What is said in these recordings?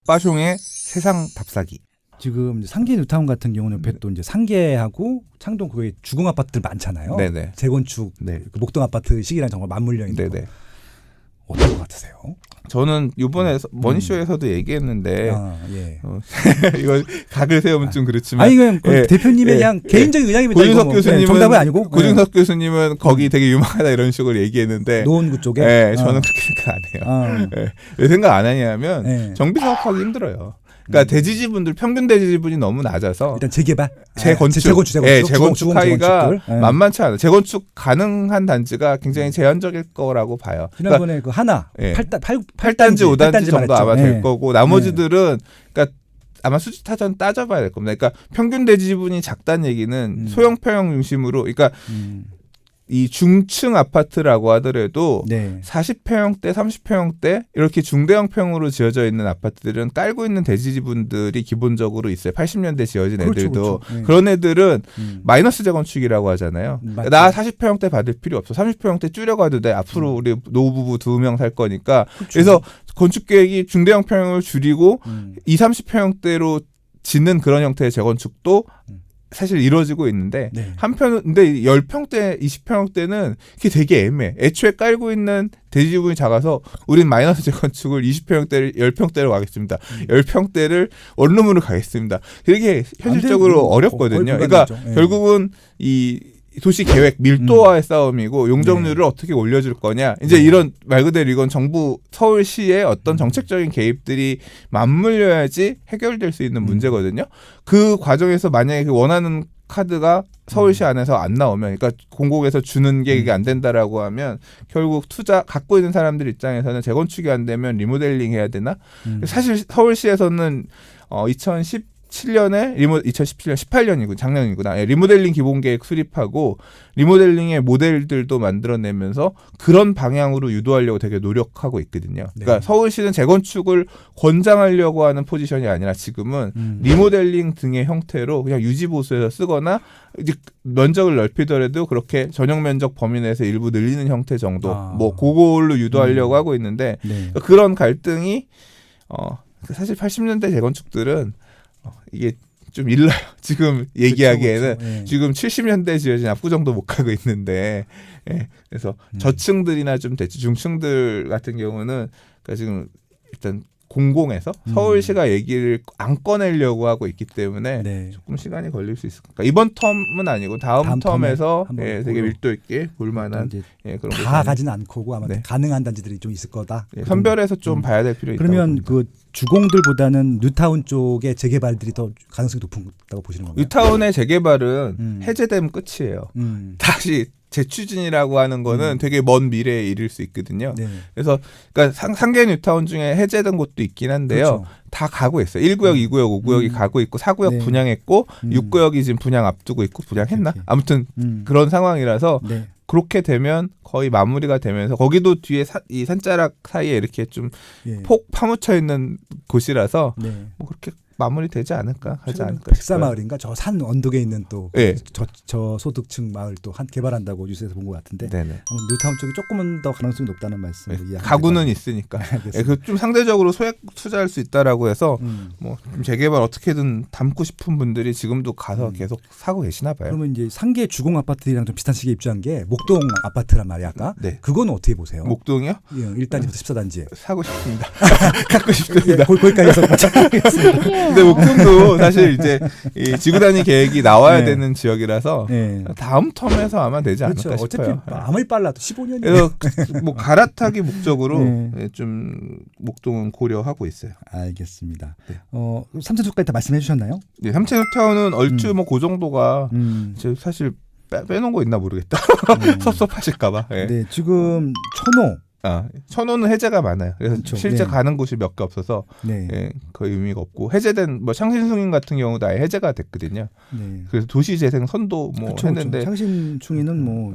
빠숑의 세상 답사기. 지금 상계 뉴타운 같은 경우는 옆에 또 이제 상계하고 창동 그게 주공 아파트들 많잖아요. 네네. 재건축, 네. 그 목동 아파트 시기랑 정말 맞물려 있는 거. 네네. 어떤 것 같으세요? 저는 이번에 머니쇼에서도 얘기했는데 예. 이거 각을 세우면 좀 그렇지만 아니 그냥 대표님의 그냥 개인적인 의향입니다. 고준석 교수님은 정답은 아니고 고준석 교수님은 거기 되게 유명하다 이런 식으로 얘기했는데 노원구 쪽에 네, 저는 그렇게 생각 안 해요. 네. 왜 생각 안 하냐면 정비 사업하기 힘들어요. 그러니까 대지지분들 평균 대지지분이 너무 낮아서 일단 재개발, 재건축 하기가 만만치 않아요. 재건축 가능한 단지가 굉장히 제한적일 거라고 봐요. 지난번에 그 하나 8단지 5단지 정도 아마 될 거고 나머지들은 그러니까 아마 수지타전 따져봐야 될 겁니다. 그러니까 평균 대지지분이 작다는 얘기는 소형 평형 중심으로 그러니까 이 중층 아파트라고 하더라도 40평형대, 30평형대 이렇게 중대형 평으로 지어져 있는 아파트들은 깔고 있는 대지지분들이 기본적으로 있어요. 80년대 지어진 애들도. 그렇죠. 그런 애들은 마이너스 재건축이라고 하잖아요. 나 40평형대 받을 필요 없어. 30평형대 줄여가도 돼. 앞으로 우리 노부부 2명 살 거니까. 그래서 건축계획이 중대형 평형을 줄이고 20, 30평형대로 짓는 그런 형태의 재건축도 사실 이루어지고 있는데 한편은 근데 10평대, 20평대는 그게 되게 애매해. 애초에 깔고 있는 대지지분이 작아서 우린 마이너스 재건축을 20평대를 10평대로 가겠습니다. 10평대를 원룸으로 가겠습니다. 그게 현실적으로 어렵거든요. 그러니까 결국은 이 도시 계획 밀도와의 싸움이고 용적률을 어떻게 올려줄 거냐. 이제 이런 말 그대로 이건 정부 서울시의 어떤 정책적인 개입들이 맞물려야지 해결될 수 있는 문제거든요. 그 과정에서 만약에 그 원하는 카드가 서울시 안에서 안 나오면, 그러니까 공공에서 주는 게 이게 안 된다라고 하면 결국 투자 갖고 있는 사람들 입장에서는 재건축이 안 되면 리모델링 해야 되나? 사실 서울시에서는 2017년에 2017년 18년이고 작년이구나. 리모델링 기본계획 수립하고 리모델링의 모델들도 만들어내면서 그런 방향으로 유도하려고 되게 노력하고 있거든요. 그러니까 서울시는 재건축을 권장하려고 하는 포지션이 아니라 지금은 리모델링 등의 형태로 그냥 유지보수해서 쓰거나 이제 면적을 넓히더라도 그렇게 전용 면적 범위 내에서 일부 늘리는 형태 정도 뭐 그걸로 유도하려고 하고 있는데 그런 갈등이 사실 80년대 재건축들은 이게 좀 일러요. 지금 얘기하기에는 그렇죠. 지금 70년대 지어진 압구정도 못 가고 있는데 그래서 저층들이나 좀 대치 중층들 같은 경우는 그러니까 지금 일단 공공에서 서울시가 얘기를 안 꺼내려고 하고 있기 때문에 조금 시간이 걸릴 수 있을 겁니다. 이번 텀은 아니고 다음 텀에서 되게 밀도 있게 볼 만한 그런 다 가지는 않고 아마 가능한 단지들이 좀 있을 거다. 선별해서 좀 봐야 될 필요가 있다고 그러면 봅니다. 그 주공들보다는 뉴타운 쪽의 재개발들이 더 가능성이 높다고 보시는 건가요? 뉴타운의 재개발은 해제되면 끝이에요. 다시 재추진이라고 하는 거는 되게 먼 미래에 이를 수 있거든요. 그래서 그러니까 상계 뉴타운 중에 해제된 곳도 있긴 한데요. 다 가고 있어요. 1구역, 2구역, 5구역이 가고 있고 4구역 분양했고 6구역이 지금 분양 앞두고 있고 분양했나? 아무튼 그런 상황이라서 그렇게 되면 거의 마무리가 되면서 거기도 뒤에 이 산자락 사이에 이렇게 좀 폭 파묻혀 있는 곳이라서 뭐 그렇게 마무리되지 않을까 하지 않을까 백사 마을인가 저 산 언덕에 있는 또 저 소득층 마을 또 한 개발한다고 뉴스에서 본 것 같은데 뉴타운 쪽이 조금은 더 가능성이 높다는 말씀을 가구는 있으니까 좀 상대적으로 소액 투자할 수 있다라고 해서 뭐 재개발 어떻게든 담고 싶은 분들이 지금도 가서 계속 사고 계시나 봐요. 그러면 이제 상계 주공 아파트들이랑 좀 비슷한 시기에 입주한 게 목동 아파트란 말이야 아까. 그건 어떻게 보세요? 목동이요? 1단지부터 14단지. 사고 싶습니다. 갖고 싶습니다. 거기까지 해서 근데 목동도 사실 이제 이 지구 단위 계획이 나와야 되는 지역이라서 다음 텀에서 아마 되지 않을까 싶어요. 어차피 아무리 빨라도 15년이에요. 그래서 뭐 갈아타기 목적으로 좀 목동은 고려하고 있어요. 알겠습니다. 삼천초까지 다 말씀해 주셨나요? 네, 삼천초타운은 얼추 뭐 그 정도가 사실 빼놓은 거 있나 모르겠다. 섭섭하실까봐. 지금 천호. 천호는 해제가 많아요. 그래서 실제 가는 곳이 몇 개 없어서 거의 의미가 없고 해제된 뭐 창신숭인 같은 경우도 아예 해제가 됐거든요. 그래서 도시재생 선도 뭐 했는데 창신숭인은 뭐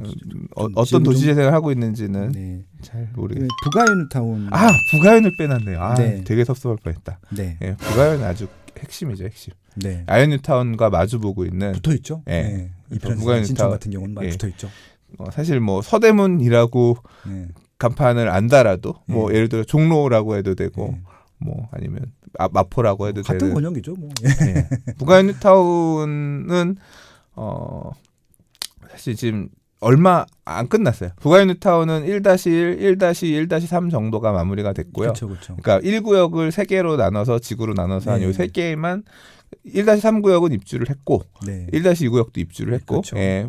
어떤 도시재생을 하고 있는지는 잘 모르겠어요. 부가연타운. 부가연을 빼놨네요. 되게 섭섭할 뻔했다. 부가연은 아주 핵심이죠, 핵심. 아이언뉴타운과 마주보고 있는 붙어있죠. 부가연뉴타운 신촌 같은 경우는 많이 붙어있죠. 사실 뭐 서대문이라고 간판을 안 달아도 뭐 예를 들어 종로라고 해도 되고 뭐 아니면 마포라고 해도 같은 되는 권역이죠. 뭐. 네. 부가연 뉴타운은 사실 지금 얼마 안 끝났어요. 부가연 뉴타운은 1-1, 1-2, 1-3 정도가 마무리가 됐고요. 그렇죠. 그러니까 1구역을 3개로 나눠서 지구로 나눠서 한 요 3개만 1-3구역은 입주를 했고 1-2구역도 입주를 했고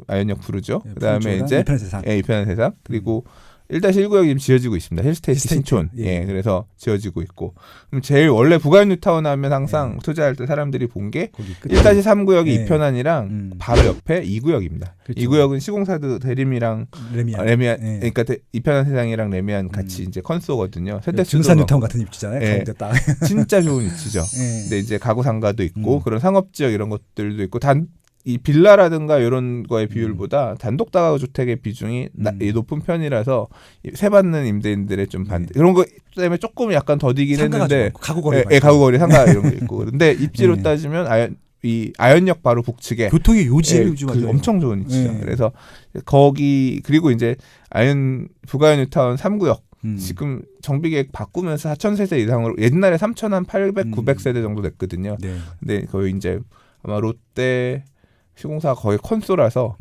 아연역 푸르죠. 그다음에 이제 이편한 세상 그리고 1-1구역이 지어지고 있습니다. 힐스테이트 신촌. 그래서 지어지고 있고. 그럼 제일 원래 부가연 뉴타운 하면 항상 투자할 때 사람들이 본 게 1-3구역이 이편한이랑 바로 옆에 2구역입니다. 그렇죠. 2구역은 시공사도 대림이랑 레미안 그러니까 이편한 세상이랑 레미안 같이 이제 컨소거든요. 증산 뉴타운 같은 입지잖아요. 가운데 딱. 진짜 좋은 위치죠. 근데 이제 가구 상가도 있고 그런 상업 지역 이런 것들도 있고 이 빌라라든가 이런 거의 비율보다 단독 다가구 주택의 비중이 높은 편이라서 세 받는 임대인들의 좀 반대 그런 거 때문에 조금 약간 더디긴 했는데 가구거리 상가 이런 게 있고 그런데 입지로 따지면 아연역 바로 북측에 교통의 요지를 엄청 좋은 위치죠. 그래서 거기 그리고 이제 부가연 뉴타운 3구역 지금 정비계획 바꾸면서 4,000세대 이상으로 옛날에 3,800, 900세대 정도 됐거든요. 근데 거의 이제 아마 롯데 시공사가 거의 컨소라서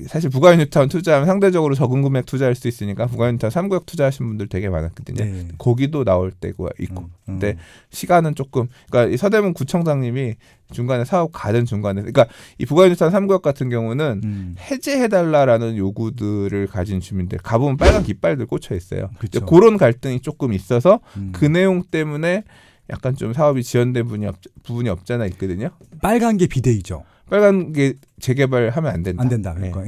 사실 부가연 뉴타운 투자하면 상대적으로 적은 금액 투자할 수 있으니까 부가연 뉴타운 3구역 투자하신 분들 되게 많았거든요. 거기도 나올 때가 있고 근데 시간은 조금 그러니까 이 서대문 구청장님이 중간에 사업 가는 중간에 그러니까 이 부가연 뉴타운 3구역 같은 경우는 해제해달라라는 요구들을 가진 주민들 가보면 빨간 깃발들 꽂혀 있어요. 그런 갈등이 조금 있어서 그 내용 때문에 약간 좀 사업이 지연된 부분이 없잖아 있거든요. 빨간 게 비대위죠. 빨간 게 재개발하면 안 된다. 안 된다. 그러니까.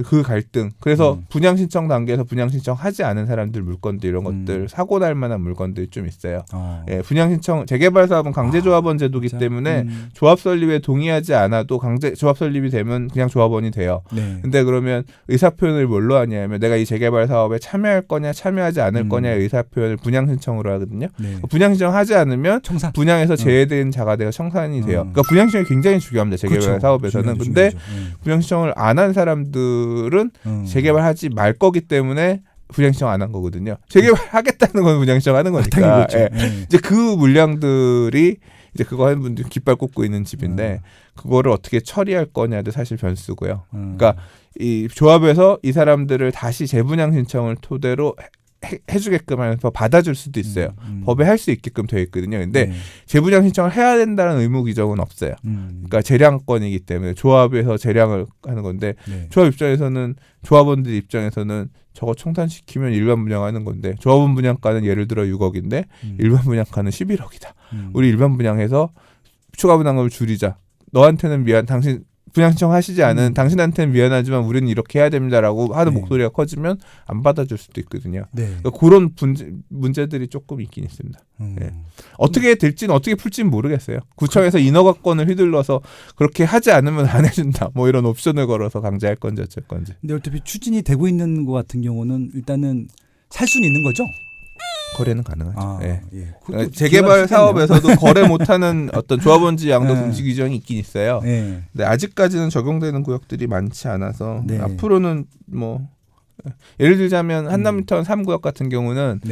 그 갈등. 그래서 분양 신청 단계에서 분양 신청하지 않은 사람들 물건들 이런 것들 사고 날 만한 물건들이 좀 있어요. 분양 신청 재개발 사업은 강제조합원 제도이기 때문에 조합 설립에 동의하지 않아도 강제 조합 설립이 되면 그냥 조합원이 돼요. 근데 그러면 의사 표현을 뭘로 하냐면 내가 이 재개발 사업에 참여할 거냐 참여하지 않을 거냐의 의사 표현을 분양 신청으로 하거든요. 분양 신청하지 않으면 분양에서 제외된 자가 돼서 청산이 돼요. 그러니까 분양 신청이 굉장히 중요합니다. 재개발 사업에서는. 근데 분양 신청을 안 한 사람들은 재개발하지 말 거기 때문에 분양 신청 안 한 거거든요. 재개발하겠다는 건 분양 신청하는 거니까. 이제 그 물량들이 이제 그거 하는 분들 깃발 꽂고 있는 집인데 그거를 어떻게 처리할 거냐도 사실 변수고요. 그러니까 이 조합에서 이 사람들을 다시 재분양 신청을 토대로 해주게끔 하면서 받아줄 수도 있어요. 법에 할 수 있게끔 되어 있거든요. 근데 재분양 신청을 해야 된다는 의무 규정은 없어요. 그러니까 재량권이기 때문에 조합에서 재량을 하는 건데 조합 입장에서는 조합원들 입장에서는 저거 청산시키면 일반 분양하는 건데 조합원 분양가는 예를 들어 6억인데 일반 분양가는 11억이다. 우리 일반 분양해서 추가 분양금을 줄이자. 너한테는 미안. 당신 분양 신청하시지 않은 당신한테는 미안하지만 우리는 이렇게 해야 됩니다라고 하는 목소리가 커지면 안 받아줄 수도 있거든요. 그러니까 그런 문제들이 조금 있긴 있습니다. 어떻게 될지는 어떻게 풀지는 모르겠어요. 구청에서 인허가권을 휘둘러서 그렇게 하지 않으면 안 해준다. 뭐 이런 옵션을 걸어서 강제할 건지 어쩔 건지. 근데 어차피 추진이 되고 있는 것 같은 경우는 일단은 살 수는 있는 거죠? 거래는 가능하죠. 재개발 사업에서도 거래 못하는 어떤 조합원지 양도 금지 규정이 있긴 있어요. 근데 아직까지는 적용되는 구역들이 많지 않아서 앞으로는 뭐 예를 들자면 한남뉴타운 3구역 같은 경우는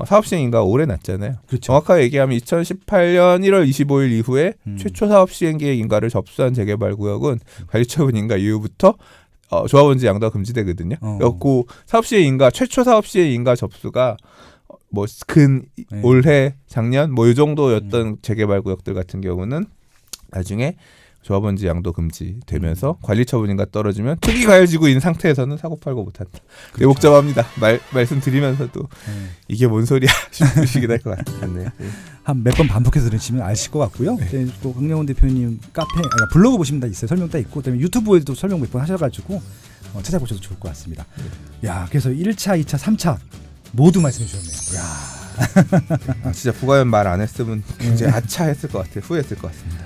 사업 시행 인가가 오래 났잖아요. 정확하게 얘기하면 2018년 1월 25일 이후에 최초 사업 시행 계획 인가를 접수한 재개발 구역은 관리처분 인가 이후부터 조합원지 양도가 금지되거든요. 그 사업 시행 인가 최초 사업 시행 인가 접수가 뭐 올해 작년 뭐 이 정도였던 재개발 구역들 같은 경우는 나중에 조합원지 양도 금지되면서 관리처분인가 떨어지면 특이 가해지고 있는 상태에서는 사고 팔고 못한다. 복잡합니다. 말씀드리면서도 이게 뭔 소리야 싶으시긴 할 것 같네요. 한 몇 번 반복해서 들으시면 아실 것 같고요. 또 강영훈 대표님 블로그 보시면 다 있어요. 설명 다 있고 그다음에 유튜브에도 설명 몇 번 하셔가지고 찾아보셔도 좋을 것 같습니다. 야, 그래서 1차, 2차, 3차 모두 말씀해 주셨네요. 야, 진짜 부가연 말 안 했으면 굉장히 아차했을 것 같아요. 후회했을 것 같습니다.